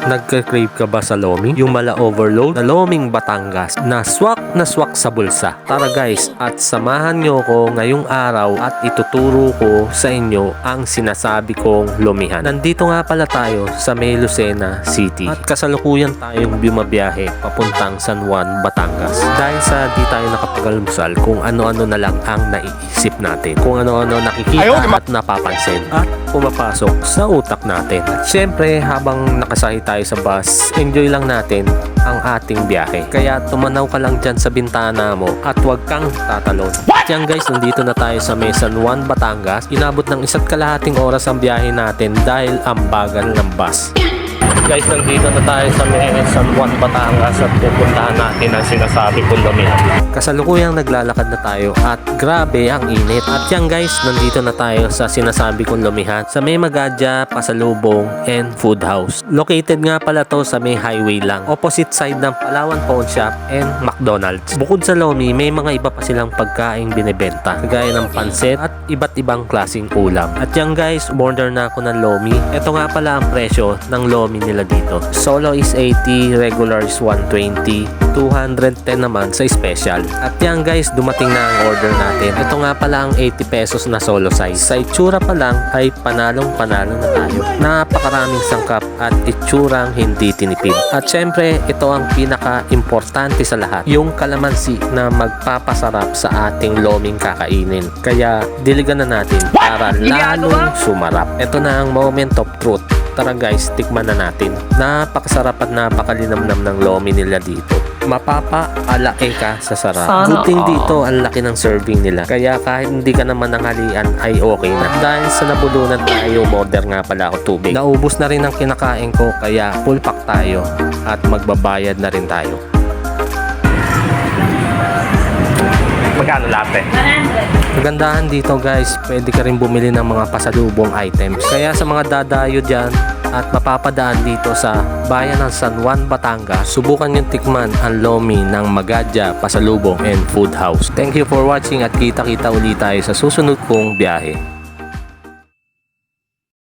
Nagka-crave ka ba sa Lomi? Yung mala overload na Loming Batangas na swak sa bulsa. Tara guys, at samahan nyo ko ngayong araw at ituturo ko sa inyo ang sinasabi kong Lomihan. Nandito nga pala tayo sa May Lucena City at kasalukuyan tayong bumabiyahe papuntang San Juan, Batangas. Dahil sa di tayo nakapag-almusal kung ano-ano na lang ang naiisip natin. Kung ano-ano nakikita at napapansin at pumapasok sa utak natin. At syempre habang nakasakay tayo sa bus, enjoy lang natin ang ating biyahe. Kaya tumanaw ka lang dyan sa bintana mo at huwag kang tatalon. Yan guys, nandito na tayo sa May San Juan, Batangas. Inabot ng 1.5 oras ang biyahe natin dahil ang bagal ng bus. Guys, nandito na tayo sa May San Juan, Batangas at pupuntahan natin ang sinasabi kong Lomihan. Kasalukuyang naglalakad na tayo at grabe ang init. At yan guys, nandito na tayo sa sinasabi kong Lomihan sa May Magadya, Pasalubong and Food House. Located nga pala to sa may highway lang. Opposite side ng Palawan Pawn Shop and McDonald's. Bukod sa Lomi, may mga iba pa silang pagkaing binibenta. Kagaya ng pansit at iba't ibang klaseng ulam. At yan guys, order na ako ng Lomi. Ito nga pala ang presyo ng Lomi nila dito. Solo is 80, regular is 120, 210 naman sa special. At yan guys, dumating na ang order natin. Ito nga pala ang 80 pesos na solo size. Sa itsura pa lang ay panalong panalo na tayo. Napakaraming sangkap at itsurang hindi tinipid. At syempre, ito ang pinaka-importante sa lahat. Yung kalamansi na magpapasarap sa ating loming kakainin. Kaya diligan na natin para lalong sumarap. Ito na ang moment of truth. Tara guys, tikman na natin. Napakasarap at napakalinamnam ng Lomi nila dito. Mapapa-alae ka sa sarap. Good thing dito, ang laki ng serving nila. Kaya kahit hindi ka naman nanghalian ay okay na. Dahil sa nabulunan tayo, order nga pala ako tubig. Naubos na rin ang kinakain ko, kaya full pack tayo at magbabayad na rin tayo. Magkano latte? 100. Kagandahan dito guys, pwede ka rin bumili ng mga pasalubong items. Kaya sa mga dadayo dyan at mapapadaan dito sa bayan ng San Juan, Batangas, subukan yung tikman ang Lomi ng Magadya, Pasalubong and Food House. Thank you for watching at kita-kita ulit tayo sa susunod kong biyahe.